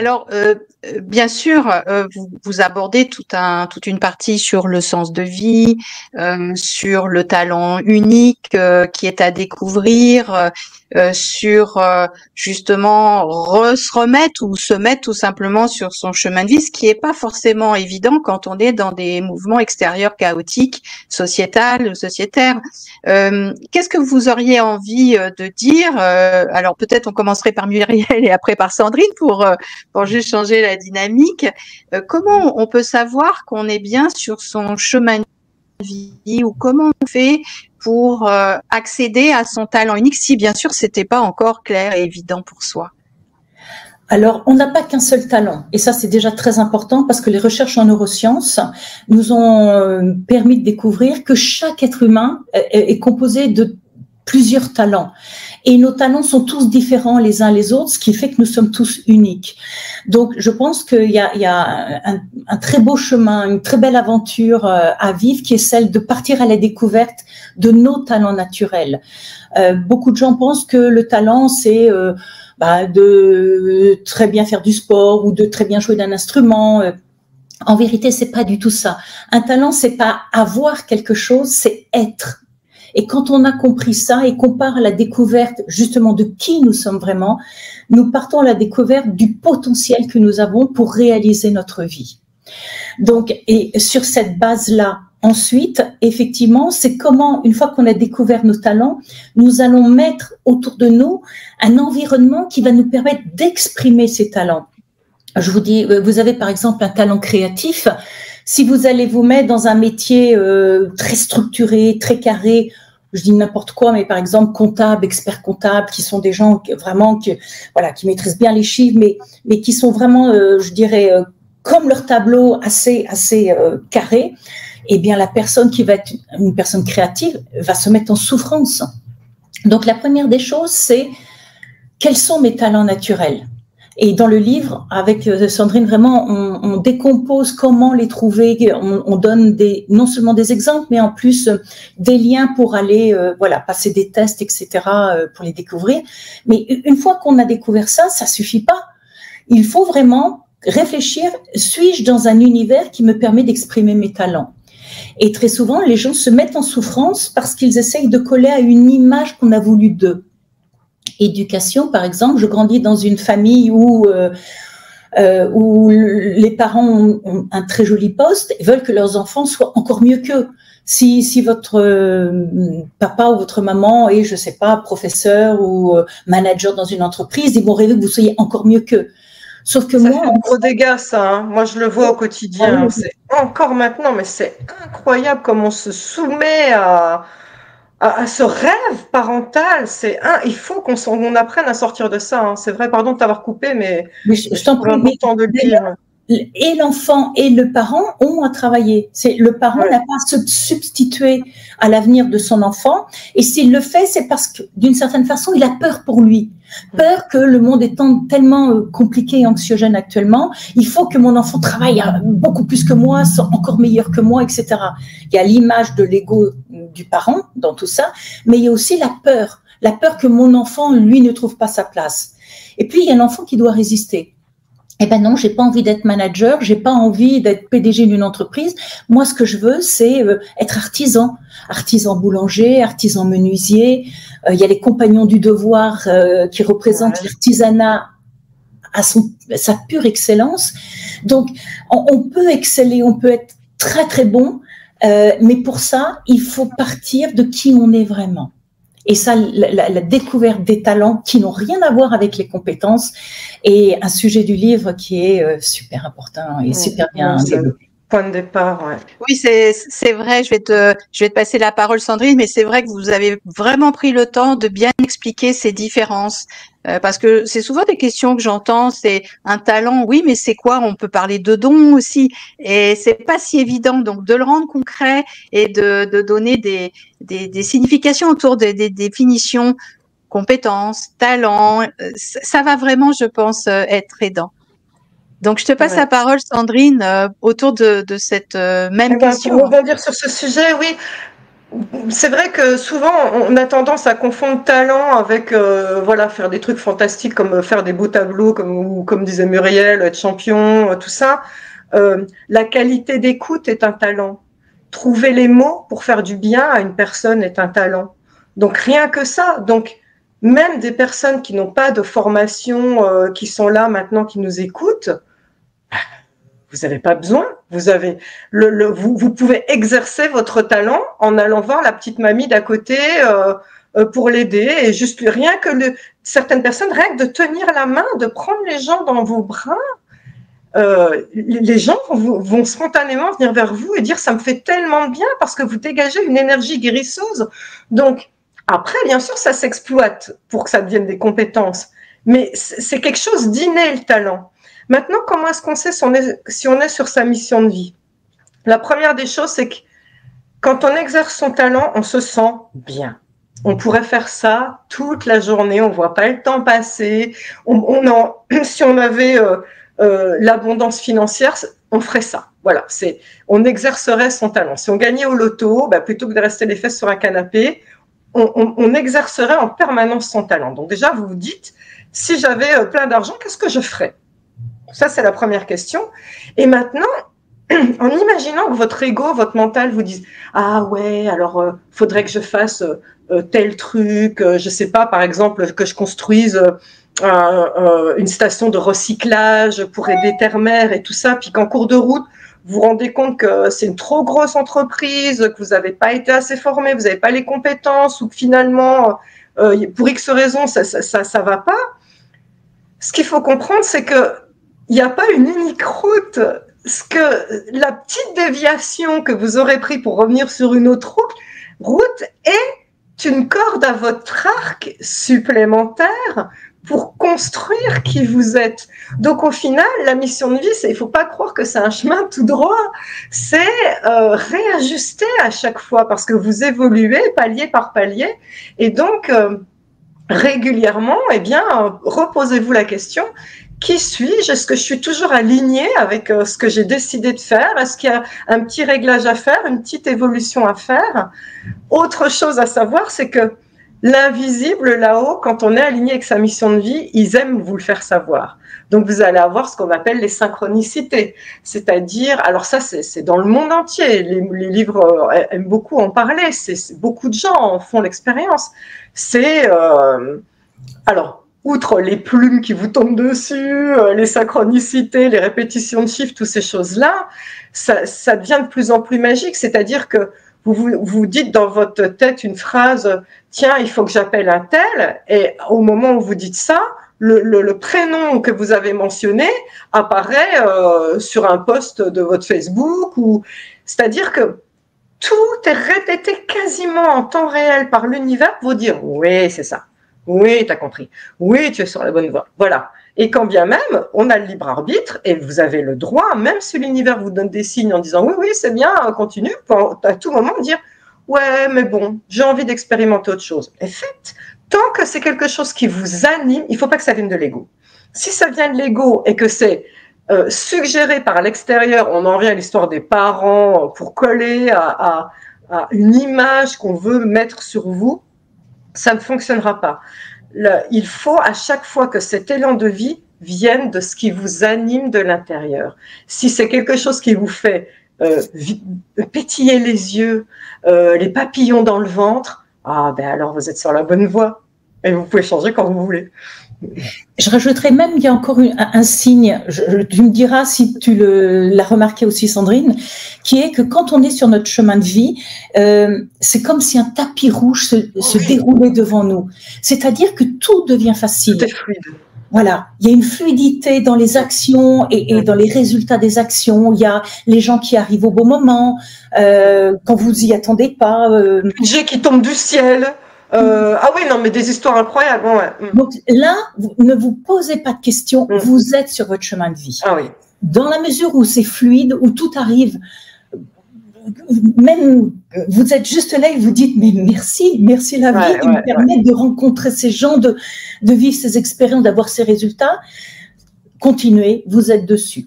Alors, bien sûr, vous abordez toute une partie sur le sens de vie, sur le talent unique qui est à découvrir, sur justement se remettre ou se mettre tout simplement sur son chemin de vie, ce qui n'est pas forcément évident quand on est dans des mouvements extérieurs chaotiques, sociétaires. Qu'est-ce que vous auriez envie de dire alors peut-être on commencerait par Muriel et après par Sandrine pour juste changer la dynamique. Comment on peut savoir qu'on est bien sur son chemin de vie ou comment on fait pour accéder à son talent unique si bien sûr c'était pas encore clair et évident pour soi? Alors, on n'a pas qu'un seul talent, et ça c'est déjà très important parce que les recherches en neurosciences nous ont permis de découvrir que chaque être humain est composé de plusieurs talents. Et nos talents sont tous différents les uns les autres, ce qui fait que nous sommes tous uniques. Donc, je pense qu'il y a un très beau chemin, une très belle aventure à vivre, qui est celle de partir à la découverte de nos talents naturels. Beaucoup de gens pensent que le talent, c'est de très bien faire du sport ou de très bien jouer d'un instrument. En vérité, c'est pas du tout ça. Un talent, c'est pas avoir quelque chose, c'est être. Et quand on a compris ça et qu'on part à la découverte justement de qui nous sommes vraiment, nous partons à la découverte du potentiel que nous avons pour réaliser notre vie. Donc, et sur cette base-là, ensuite, effectivement, c'est comment, une fois qu'on a découvert nos talents, nous allons mettre autour de nous un environnement qui va nous permettre d'exprimer ces talents. Je vous dis, vous avez par exemple un talent créatif. Si vous allez vous mettre dans un métier très structuré, très carré, je dis n'importe quoi, mais par exemple comptable, expert comptable, qui sont des gens vraiment qui maîtrisent bien les chiffres, mais qui sont vraiment, je dirais, comme leur tableau assez carré, eh bien la personne qui va être une personne créative va se mettre en souffrance. Donc la première des choses, c'est quels sont mes talents naturels? Et dans le livre, avec Sandrine, vraiment, on décompose comment les trouver. On donne non seulement des exemples, mais en plus des liens pour aller, passer des tests, etc., pour les découvrir. Mais une fois qu'on a découvert ça, ça suffit pas. Il faut vraiment réfléchir. Suis-je dans un univers qui me permet d'exprimer mes talents? Et très souvent, les gens se mettent en souffrance parce qu'ils essayent de coller à une image qu'on a voulu d'eux. Éducation, par exemple, je grandis dans une famille où les parents ont un très joli poste et veulent que leurs enfants soient encore mieux qu'eux. Si votre papa ou votre maman est, je sais pas, professeur ou manager dans une entreprise, ils vont rêver que vous soyez encore mieux qu'eux. Sauf que ça moi, fait un gros dégât, ça. Hein. Moi, je le vois au quotidien. C'est encore maintenant, mais c'est incroyable comme on se soumet à ce rêve parental. Il faut qu'on apprenne à sortir de ça. Hein. C'est vrai, pardon de t'avoir coupé, mais je t'en prie, important de le dire. Et l'enfant et le parent ont à travailler. Le parent n'a pas à se substituer à l'avenir de son enfant. Et s'il le fait, c'est parce que, d'une certaine façon, il a peur pour lui. Peur que le monde étant tellement compliqué et anxiogène actuellement, il faut que mon enfant travaille beaucoup plus que moi, soit encore meilleur que moi, etc. Il y a l'image de l'ego du parent dans tout ça, mais il y a aussi la peur que mon enfant, lui, ne trouve pas sa place. Et puis, il y a l'enfant qui doit résister. Eh ben non, j'ai pas envie d'être manager, j'ai pas envie d'être PDG d'une entreprise. Moi, ce que je veux, c'est être artisan boulanger, artisan menuisier. Il y a les compagnons du devoir qui représentent l'artisanat à sa pure excellence. Donc, on peut exceller, on peut être très très bon, mais pour ça, il faut partir de qui on est vraiment. Et ça, la découverte des talents qui n'ont rien à voir avec les compétences est un sujet du livre qui est super important et super bien développé. Point de départ, ouais. Oui, c'est vrai. Je vais te passer la parole, Sandrine, mais c'est vrai que vous avez vraiment pris le temps de bien expliquer ces différences. Parce que c'est souvent des questions que j'entends, c'est un talent, oui, mais c'est quoi? On peut parler de dons aussi, et c'est pas si évident. Donc de le rendre concret et de donner des significations autour des définitions, compétences, talents, ça va vraiment, je pense, être aidant. Donc je te passe la parole, Sandrine, autour de cette même question. Pour rebondir sur ce sujet, oui. c'est vrai que souvent on a tendance à confondre talent avec voilà, faire des trucs fantastiques comme faire des beaux tableaux, comme disait Muriel, être champion, tout ça. La qualité d'écoute est un talent. Trouver les mots pour faire du bien à une personne est un talent. Donc rien que ça. Donc même des personnes qui n'ont pas de formation, qui sont là maintenant, qui nous écoutent, vous n'avez pas besoin. Vous avez vous pouvez exercer votre talent en allant voir la petite mamie d'à côté pour l'aider, et juste rien que certaines personnes, rien que de tenir la main, de prendre les gens dans vos bras, les gens vont spontanément venir vers vous et dire ça me fait tellement de bien parce que vous dégagez une énergie guérisseuse. Donc après, bien sûr, ça s'exploite pour que ça devienne des compétences, mais c'est quelque chose d'inné, le talent. Maintenant, comment est-ce qu'on sait si on est sur sa mission de vie? La première des choses, c'est que quand on exerce son talent, on se sent bien. On pourrait faire ça toute la journée, on ne voit pas le temps passer. Si on avait l'abondance financière, on ferait ça. Voilà, on exercerait son talent. Si on gagnait au loto, plutôt que de rester les fesses sur un canapé, on exercerait en permanence son talent. Donc déjà, vous vous dites, si j'avais plein d'argent, qu'est-ce que je ferais? Ça, c'est la première question. Et maintenant, en imaginant que votre ego, votre mental vous dise « Ah ouais, alors faudrait que je fasse tel truc, je sais pas, par exemple, que je construise une station de recyclage pour aider Terre-Mère et tout ça, puis qu'en cours de route, vous vous rendez compte que c'est une trop grosse entreprise, que vous n'avez pas été assez formé, vous n'avez pas les compétences, ou que finalement, pour X raisons, ça va pas. » Ce qu'il faut comprendre, c'est que il n'y a pas une unique route. La petite déviation que vous aurez pris pour revenir sur une autre route est une corde à votre arc supplémentaire pour construire qui vous êtes. Donc au final, la mission de vie, il ne faut pas croire que c'est un chemin tout droit, c'est réajuster à chaque fois parce que vous évoluez palier par palier, et donc régulièrement, eh bien, reposez-vous la question: qui suis-je? Est-ce que je suis toujours alignée avec ce que j'ai décidé de faire? Est-ce qu'il y a un petit réglage à faire, une petite évolution à faire? Autre chose à savoir, c'est que l'invisible là-haut, quand on est aligné avec sa mission de vie, ils aiment vous le faire savoir. Donc vous allez avoir ce qu'on appelle les synchronicités, c'est-à-dire, alors ça c'est dans le monde entier, les livres aiment beaucoup en parler, beaucoup de gens en font l'expérience. C'est alors, outre les plumes qui vous tombent dessus, les synchronicités, les répétitions de chiffres, toutes ces choses-là, ça devient de plus en plus magique. C'est-à-dire que vous dites dans votre tête une phrase « Tiens, il faut que j'appelle un tel », et au moment où vous dites ça, le prénom que vous avez mentionné apparaît sur un post de votre Facebook. C'est-à-dire que tout est répété quasiment en temps réel par l'univers pour vous dire « Oui, c'est ça. Oui, tu as compris. Oui, tu es sur la bonne voie. » Voilà. Et quand bien même, on a le libre arbitre et vous avez le droit, même si l'univers vous donne des signes en disant « Oui, oui, c'est bien, continue », à tout moment dire « Ouais, mais bon, j'ai envie d'expérimenter autre chose. » Et faites. Tant que c'est quelque chose qui vous anime, il ne faut pas que ça vienne de l'ego. Si ça vient de l'ego et que c'est suggéré par l'extérieur, on en revient à l'histoire des parents pour coller à une image qu'on veut mettre sur vous, ça ne fonctionnera pas. Il faut à chaque fois que cet élan de vie vienne de ce qui vous anime de l'intérieur. Si c'est quelque chose qui vous fait pétiller les yeux, les papillons dans le ventre, alors vous êtes sur la bonne voie et vous pouvez changer quand vous voulez. Je rajouterais même, il y a encore un signe, tu me diras si tu l'as remarqué aussi, Sandrine, qui est que quand on est sur notre chemin de vie, c'est comme si un tapis rouge se déroulait devant nous. C'est-à-dire que tout devient facile. Tout est fluide. Voilà, il y a une fluidité dans les actions et dans les résultats des actions. Il y a les gens qui arrivent au bon moment, quand vous y attendez pas. Budget qui tombe du ciel. Ah oui, non, mais des histoires incroyables. Ouais. Donc là, ne vous posez pas de questions, vous êtes sur votre chemin de vie. Ah oui. Dans la mesure où c'est fluide, où tout arrive, même vous êtes juste là et vous dites mais merci la vie qui me permet de rencontrer ces gens, de vivre ces expériences, d'avoir ces résultats. Continuez, vous êtes dessus.